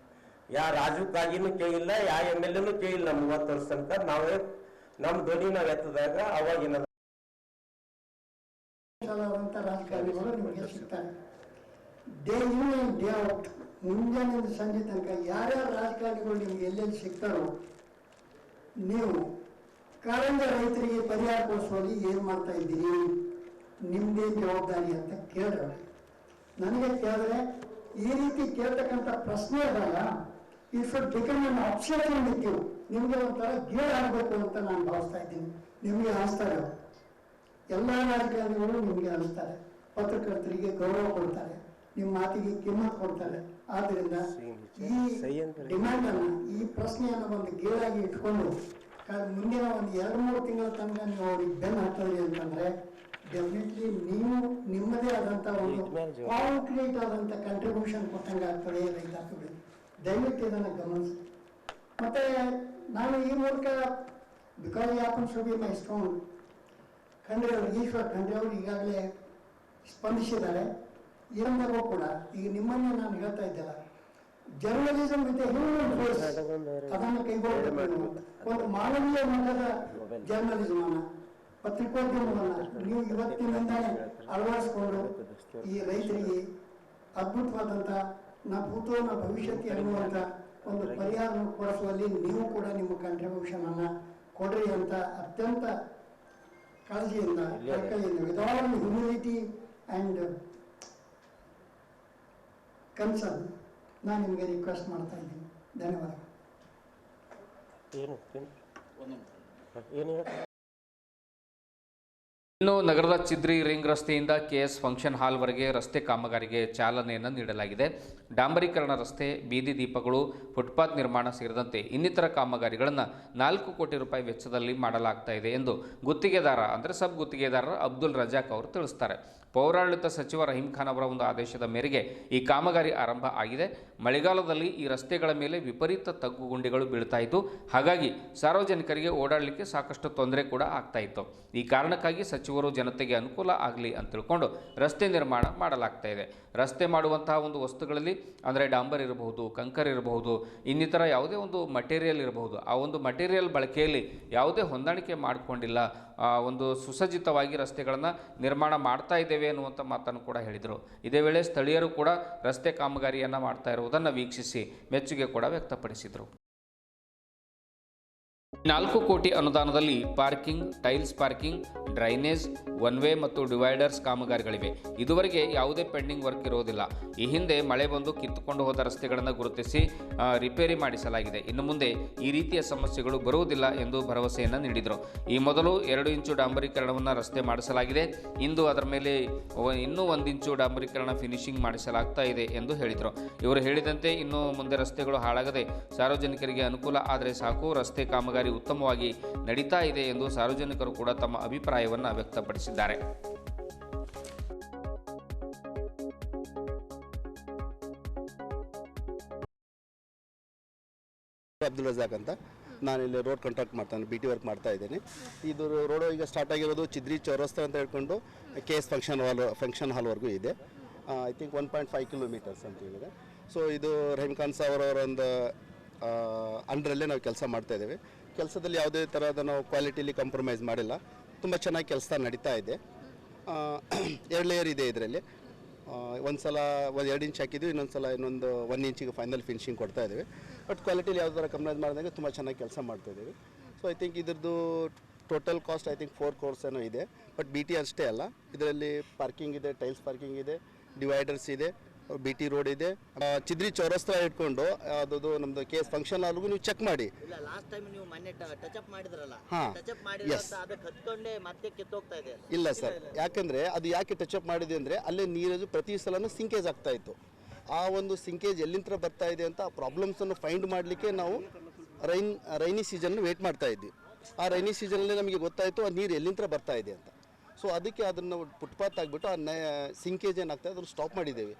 ಯಾ ರಾಜಕಾಗಿನೂ ಕೇಳಿಲ್ಲ, ಯಾವ MLA ಕೇಳಿಲ್ಲ. 30 ವರ್ಷ ತನಕ ನಾವೇ ನಮ್ಮ ಧ್ವನಿ ನಾವು ಎತ್ತದಾಗ ಅವಾಗ ಏನಾದ
ರಾಜಕಾರಣಿಗಳು ನಿಮಗೆ ಸಿಗ್ತಾರೆ. Day in and day out, ಮುಂಜಾನೆ ಸಂಜೆ ತನಕ ಯಾರ್ಯಾರ ರಾಜಕಾರಣಿಗಳು ನಿಮ್ಗೆ ಎಲ್ಲೆಲ್ಲಿ ಸಿಗ್ತಾರೋ ನೀವು ಕಾರಂಜ ರೈತರಿಗೆ ಪರಿಹಾರ ಕೊಡಿಸುವಲ್ಲಿ ಏನು ಮಾಡ್ತಾ ಇದ್ದೀರಿ, ನಿಮ್ಮದೇ ಜವಾಬ್ದಾರಿ ಅಂತ ಕೇಳಿದ್ರೆ, ನನಗೆ ಕೇಳಿದ್ರೆ ಈ ರೀತಿ ಕೇಳ್ತಕ್ಕಂಥ ಪ್ರಶ್ನೆ ಇರಲ್ಲ. It should become an obsession with you. ನಿಮಗೆ ಒಂಥರ ಗೇರ್ ಆಗಬೇಕು ಅಂತ ನಾನು ಭಾವಿಸ್ತಾ ಇದ್ದೀನಿ. ನಿಮಗೆ ಅನಿಸ್ತಾರೆ, ಎಲ್ಲ ರಾಜಕಾರಣಿಗಳು ನಿಮಗೆ ಅನಿಸ್ತಾರೆ, ಪತ್ರಕರ್ತರಿಗೆ ಗೌರವ ಕೊಡ್ತಾರೆ, ನಿಮ್ಮ ಮಾತಿಗೆ ಕಿಮ್ಮತ್ ಕೊಡ್ತಾರೆ. ಆದ್ದರಿಂದ ಈ ಡಿಮ್ಯಾಂಡ್ ಅನ್ನು, ಈ ಪ್ರಶ್ನೆಯನ್ನು ಒಂದು ಗೇರಾಗಿ ಇಟ್ಕೊಂಡು ಮುಂದಿನ ಒಂದು 2-3 ತಿಂಗಳ ತನಕ ನೀವು ಅವ್ರಿಗೆ ಬೆನ್ನು ಹಾಕ್ತದ್ರಿ ಅಂತಂದ್ರೆ ಡೆಫಿನೆಟ್ಲಿ ನೀವು ನಿಮ್ಮದೇ ಆದಂಥ ಒಂದು ಕಾಂಕ್ರೀಟ್ ಆದಂಥ ಕಂಟ್ರಿಬ್ಯೂಷನ್ ಕೊಟ್ಟಂಗೆ ಆಗ್ತದೆ ರೈತಾಪಿಗಳು. ದಯವಿಟ್ಟು ಇದನ್ನು ಗಮನಿಸಿ. ಮತ್ತೆ ನಾನು ಈ ಮೂಲಕ because happens to be my strong Khandre ಅವರು, ಈಶ್ವರ್ ಖಂಡ್ರೆ ಅವರು ಈಗಾಗಲೇ ಸ್ಪಂದಿಸಿದ್ದಾರೆ. ಏನಂದಾಗೂ ಕೂಡ ಈಗ ನಿಮ್ಮನ್ನೇ ನಾನು ಹೇಳ್ತಾ ಇದ್ದಲ್ಲ, ಜರ್ನಲಿಸಮ್ ವಿತ್ ಹ್ಯೂಮನ್ ಫೇಸ್ ಅದನ್ನು ಕೈಗೊಳ್ಳಬೇಕು. ಒಂದು ಮಾನವೀಯ ಮಟ್ಟದ ಜರ್ನಲಿಸಮ್ ಅನ್ನ, ಪತ್ರಿಕೋದ್ಯಮವನ್ನು ನೀವು ಇವತ್ತಿನಿಂದಾನೇ ಅಳವಡಿಸ್ಕೊಂಡು ಈ ರೈತರಿಗೆ ಅದ್ಭುತವಾದಂಥ ನಾ ಭೂತೋ ನಾ ಭವಿಷ್ಯಕ್ಕೆ ಅನ್ನುವಂಥ ಒಂದು ಪರಿಹಾರ ಕೊಡಿಸುವಲ್ಲಿ ನೀವು ಕೂಡ ನಿಮ್ಮ ಕಂಟ್ರಿಬ್ಯೂಷನ್ ಅನ್ನ ಕೊಡ್ರಿ ಅಂತ ಅತ್ಯಂತ ಕಾಳಜಿಯಿಂದ, ಕಳಕಳಿಯಿಂದ, with all humility and concern ನಾನು ನಿಮಗೆ ರಿಕ್ವೆಸ್ಟ್ ಮಾಡ್ತಾ ಇದ್ದೀನಿ. ಧನ್ಯವಾದ.
ಇನ್ನು ನಗರದ ಚಿದ್ರಿ ರಿಂಗ್ ರಸ್ತೆಯಿಂದ KS ಫಂಕ್ಷನ್ ಹಾಲ್ವರೆಗೆ ರಸ್ತೆ ಕಾಮಗಾರಿಗೆ ಚಾಲನೆಯನ್ನು ನೀಡಲಾಗಿದೆ. ಡಾಂಬರೀಕರಣ ರಸ್ತೆ, ಬೀದಿ ದೀಪಗಳು, ಫುಟ್ಪಾತ್ ನಿರ್ಮಾಣ ಸೇರಿದಂತೆ ಇನ್ನಿತರ ಕಾಮಗಾರಿಗಳನ್ನು 4 ಕೋಟಿ ರೂಪಾಯಿ ವೆಚ್ಚದಲ್ಲಿ ಮಾಡಲಾಗ್ತಾ ಇದೆ ಎಂದು ಗುತ್ತಿಗೆದಾರ ಅಂದರೆ ಸಬ್ ಗುತ್ತಿಗೆದಾರರ ಅಬ್ದುಲ್ ರಜಾಕ್ ಅವರು ತಿಳಿಸ್ತಾರೆ. ಪೌರಾಡಳಿತ ಸಚಿವ ರಹೀಂ ಖಾನ್ ಅವರ ಒಂದು ಆದೇಶದ ಮೇರೆಗೆ ಈ ಕಾಮಗಾರಿ ಆರಂಭ ಆಗಿದೆ. ಮಳೆಗಾಲದಲ್ಲಿ ಈ ರಸ್ತೆಗಳ ಮೇಲೆ ವಿಪರೀತ ತಗ್ಗುಗುಂಡಿಗಳು ಬೀಳ್ತಾ ಇತ್ತು. ಹಾಗಾಗಿ ಸಾರ್ವಜನಿಕರಿಗೆ ಓಡಾಡಲಿಕ್ಕೆ ಸಾಕಷ್ಟು ತೊಂದರೆ ಕೂಡ ಆಗ್ತಾ ಇತ್ತು. ಈ ಕಾರಣಕ್ಕಾಗಿ ಸಚಿವರು ಜನತೆಗೆ ಅನುಕೂಲ ಆಗಲಿ ಅಂತ ತಿಳ್ಕೊಂಡು ರಸ್ತೆ ನಿರ್ಮಾಣ ಮಾಡಲಾಗ್ತಾ ಇದೆ. ರಸ್ತೆ ಮಾಡುವಂತಹ ಒಂದು ವಸ್ತುಗಳಲ್ಲಿ ಅಂದರೆ ಡಾಂಬರ್ ಇರಬಹುದು, ಕಂಕರ್ ಇರಬಹುದು, ಇನ್ನಿತರ ಯಾವುದೇ ಒಂದು ಮಟೀರಿಯಲ್ ಇರಬಹುದು, ಆ ಒಂದು ಮಟೀರಿಯಲ್ ಬಳಕೆಯಲ್ಲಿ ಯಾವುದೇ ಹೊಂದಾಣಿಕೆ ಮಾಡಿಕೊಂಡಿಲ್ಲ. ಒಂದು ಸುಸಜ್ಜಿತವಾಗಿ ರಸ್ತೆಗಳನ್ನು ನಿರ್ಮಾಣ ಮಾಡ್ತಾ ಇದ್ದೇವೆ ಅನ್ನುವಂಥ ಮಾತನ್ನು ಕೂಡ ಹೇಳಿದರು. ಇದೇ ವೇಳೆ ಸ್ಥಳೀಯರು ಕೂಡ ರಸ್ತೆ ಕಾಮಗಾರಿಯನ್ನು ಮಾಡ್ತಾ ಇರುವುದನ್ನು ವೀಕ್ಷಿಸಿ ಮೆಚ್ಚುಗೆ ಕೂಡ ವ್ಯಕ್ತಪಡಿಸಿದರು. 4 ಕೋಟಿ ಅನುದಾನದಲ್ಲಿ parking, tiles parking, drainage, one way ಮತ್ತು ಡಿವೈಡರ್ಸ್ ಕಾಮಗಾರಿಗಳಿವೆ. ಇದುವರೆಗೆ ಯಾವುದೇ ಪೆಂಡಿಂಗ್ ವರ್ಕ್ ಇರುವುದಿಲ್ಲ. ಈ ಹಿಂದೆ ಮಳೆ ಬಂದು ಕಿತ್ತುಕೊಂಡು ಹೋದ ರಸ್ತೆಗಳನ್ನು ಗುರುತಿಸಿ ರಿಪೇರಿ ಮಾಡಿಸಲಾಗಿದೆ. ಇನ್ನು ಮುಂದೆ ಈ ರೀತಿಯ ಸಮಸ್ಯೆಗಳು ಬರುವುದಿಲ್ಲ ಎಂದು ಭರವಸೆಯನ್ನು ನೀಡಿದರು. ಈ ಮೊದಲು 2 ಇಂಚು ಡಾಂಬರೀಕರಣವನ್ನು ರಸ್ತೆ ಮಾಡಿಸಲಾಗಿದೆ. ಇಂದು ಅದರ ಮೇಲೆ ಇನ್ನೂ 1 ಇಂಚು ಡಾಂಬರೀಕರಣ ಫಿನಿಶಿಂಗ್ ಮಾಡಿಸಲಾಗ್ತಾ ಇದೆ ಎಂದು ಹೇಳಿದರು. ಇವರು ಹೇಳಿದಂತೆ ಇನ್ನು ಮುಂದೆ ರಸ್ತೆಗಳು ಹಾಳಾಗದೆ ಸಾರ್ವಜನಿಕರಿಗೆ ಅನುಕೂಲ ಆದರೆ ಸಾಕು. ರಸ್ತೆ ಕಾಮಗಾರಿ ಉತ್ತಮವಾಗಿ ನಡೀತಾ ಇದೆ ಎಂದು ಸಾರ್ವಜನಿಕರು ಕೂಡ ತಮ್ಮ ಅಭಿಪ್ರಾಯವನ್ನು ವ್ಯಕ್ತಪಡಿಸಿದ್ದಾರೆ.
ಅಬ್ದುಲ್ ರಜಾಕ್ ಅಂತ, ನಾನು ಇಲ್ಲಿ ರೋಡ್ ಕಾಂಟ್ರಾಕ್ಟ್ ಮಾಡ್ತಾನೆ, BT ವರ್ಕ್ ಮಾಡ್ತಾ ಇದ್ದೀನಿ. ಇದು ರೋಡು ಈಗ ಸ್ಟಾರ್ಟ್ ಆಗಿರೋದು ಚಿದ್ರಿ ಚೌರಸ್ತಾ ಅಂತ ಹೇಳ್ಕೊಂಡು KS ಫಂಕ್ಷನ್ ಹಾಲ್ವರೆಗೂ ಇದೆ. ಐ ಥಿಂಕ್ 1.5 ಕಿಲೋಮೀಟರ್ಸ್ ಅಂತ ಹೇಳಿದೆ. ಸೊ ಇದು ರಹೀಮ್ ಖಾನ್ ಸಾವರ್ ಅವರ ಒಂದು ಅಂಡರಲ್ಲೇ ನಾವು ಕೆಲಸ ಮಾಡ್ತಾ ಇದ್ದೇವೆ. ಕೆಲಸದಲ್ಲಿ ಯಾವುದೇ ಥರದ ನಾವು ಕ್ವಾಲಿಟಿಲಿ ಕಾಂಪ್ರಮೈಸ್ ಮಾಡಿಲ್ಲ. ತುಂಬ ಚೆನ್ನಾಗಿ ಕೆಲಸ ನಡೀತಾ ಇದೆ. 2 ಲೇಯರ್ ಇದೆ ಇದರಲ್ಲಿ. ಒಂದು ಸಲ 2 ಇಂಚ್ ಹಾಕಿದ್ವಿ, ಇನ್ನೊಂದು ಸಲ 1 ಇಂಚಿಗೆ ಫೈನಲ್ ಫಿನಿಶಿಂಗ್ ಕೊಡ್ತಾ ಇದ್ದೀವಿ. ಬಟ್ ಕ್ವಾಲಿಟಿಲಿ ಯಾವ ಥರ ಕಂಪ್ರಮೈಸ್ ಮಾಡಿದಾಗ ತುಂಬ ಚೆನ್ನಾಗಿ ಕೆಲಸ ಮಾಡ್ತಾ ಇದ್ದೀವಿ. ಸೊ ಐ ಥಿಂಕ್ ಇದ್ರದ್ದು total cost I think 4 crores ಏನೋ ಇದೆ. ಬಟ್ BT ಅಷ್ಟೇ ಅಲ್ಲ, ಇದರಲ್ಲಿ ಪಾರ್ಕಿಂಗ್ ಇದೆ, ಟೈಲ್ಸ್ ಪಾರ್ಕಿಂಗ್ ಇದೆ, ಡಿವೈಡರ್ಸ್ ಇದೆ, BT ರೋಡ್ ಇದೆ. ಚಿದ್ರಿ ಚೌರಸ್ತಾ ಇಟ್ಕೊಂಡು ಅದು ನಮ್ದು KS ಫಂಕ್ಷನ್ ಹಾಲ್ಗೂ ನೀವು ಚೆಕ್ ಮಾಡಿ.
ಲಾಸ್ಟ್ ಟೈಮ್ ನೀವು ಮೊನ್ನೆ ಟಚ್ ಅಪ್ ಮಾಡಿದ್ರಲ್ಲ,
ಹಾಂ,
ಟಚ್ ಅಪ್ ಮಾಡಿದ್ರೆ ಅದಕ್ಕೆ ಹತ್ಕೊಂಡೆ ಮತ್ತೆ ಕಿತ್ತೋಗ್ತಾ ಇದೆ.
ಇಲ್ಲ ಸರ್, ಯಾಕಂದರೆ ಅದು ಯಾಕೆ ಟಚ್ ಅಪ್ ಮಾಡಿದೆ ಅಂದರೆ ಅಲ್ಲೇ ನೀರು ಪ್ರತಿ ಸಲನೂ ಸಿಂಕೇಜ್ ಆಗ್ತಾ ಇತ್ತು. ಆ ಒಂದು ಸಿಂಕೇಜ್ ಎಲ್ಲಿಂದ ಬರ್ತಾ ಇದೆ ಅಂತ ಆ ಪ್ರಾಬ್ಲಮ್ಸನ್ನು ಫೈಂಡ್ ಮಾಡಲಿಕ್ಕೆ ನಾವು ರೈನಿ ಸೀಸನ್ ವೇಟ್ ಮಾಡ್ತಾ ಇದ್ವಿ. ಆ ರೈನಿ ಸೀಸನಲ್ಲಿ ನಮಗೆ ಗೊತ್ತಾಯಿತು ಆ ನೀರು ಎಲ್ಲಿಂದ ಬರ್ತಾ ಇದೆ ಅಂತ. ಸೊ ಅದಕ್ಕೆ ಅದನ್ನು ಫುಟ್ಪಾತ್ ಆಗಿಬಿಟ್ಟು ಆ ಸಿಂಕೇಜ್ ಏನಾಗ್ತದೆ ಅದನ್ನು ಸ್ಟಾಪ್ ಮಾಡಿದ್ದೇವೆ.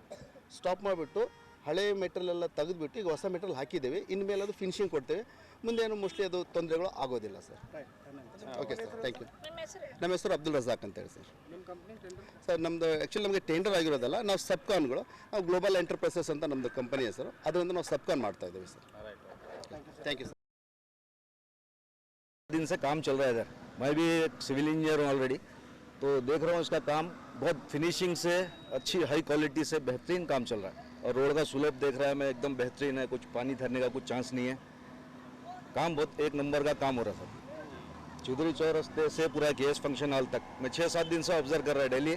ಸ್ಟಾಪ್ ಮಾಡಿಬಿಟ್ಟು ಹಳೆ ಮೆಟೀರಿಯಲ್ ಎಲ್ಲ ತೆಗೆದುಬಿಟ್ಟು ಈಗ ಹೊಸ ಮೆಟೀರಿಯಲ್ ಹಾಕಿದ್ದೇವೆ. ಇನ್ಮೇಲೆ ಅದು ಫಿನಿಶಿಂಗ್ ಕೊಡ್ತೇವೆ. ಮುಂದೆ ಏನು ಮೋಸ್ಟ್ಲಿ ಅದು ತೊಂದರೆಗಳು ಆಗೋದಿಲ್ಲ sir. Okay sir, thank you. ನಮ್ಮ ಹೆಸರು ಅಬ್ದುಲ್ ರಜಾಕ್ ಅಂತ ಹೇಳಿ ಸರ್. ಸರ್ ನಮ್ಮದು ಆ್ಯಕ್ಚುಲಿ ನಮಗೆ ಟೆಂಡರ್ ಆಗಿರೋದಲ್ಲ, ನಾವು ಸಬ್ಕಾನ್ಗಳು, ನಾವು ಗ್ಲೋಬಲ್ ಎಂಟರ್ಪ್ರೈಸಸ್ ಅಂತ ನಮ್ಮದು ಕಂಪನಿ ಹೆಸರು, ಅದರಿಂದ ನಾವು ಸಬ್ಕಾನ್ ಮಾಡ್ತಾ ಇದ್ದೇವೆ ಸರ್. Thank you sir.
दिन से काम चल रहा है इधर. मैं भी सिविल इंजीनियर हूँ ऑलरेडी, तो देख रहा हूँ इसका काम बहुत फिनिशिंग से अच्छी हाई क्वालिटी से बेहतरीन काम चल रहा है. और रोड का सुलभ देख रहा है मैं, एकदम बेहतरीन है, कुछ पानी ठहरने का कुछ चांस नहीं है. काम बहुत 1 नंबर का काम हो रहा है सर. चौधरी चौरस्ते से पूरा KS फंक्शन हॉल तक मैं 6-7 दिन से ऑब्जर्व कर रहा है डेली,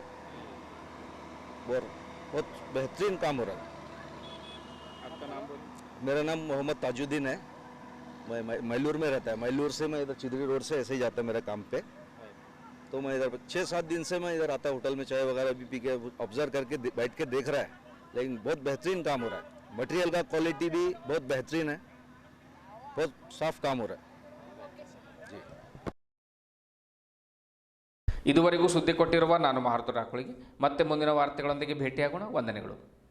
और बहुत बेहतरीन काम हो रहा है. आपका नाम बोलिए. मेरा नाम मोहम्मद ताजुद्दीन है. मैं मैलूर में रहता है. मैलूर से मैं इधर चिदरी रोड से ऐसे ही जाता है मेरा काम पे. तो मैं इधर 6-7 दिन से मैं इधर आता होटल में चाय वगैरह भी पी के ऑब्जर्व करके बैठ के देख रहा है. लेकिन बहुत बेहतरीन काम हो रहा है. मटेरियल का क्वालिटी भी बहुत बेहतरीन है, बहुत साफ काम हो रहा है.
ಇದುವರೆಗೂ ಸುದ್ದಿ ಕೊಟ್ಟಿರುವ ನಾನು ಮಹಾರ್ತುರಾಕುಳಿಗೆ ಮತ್ತೆ ಮುಂದಿನ ವಾರ್ತೆಗಳೊಂದಿಗೆ ಭೇಟಿಯಾಗೋಣ. ವಂದನೆಗಳು.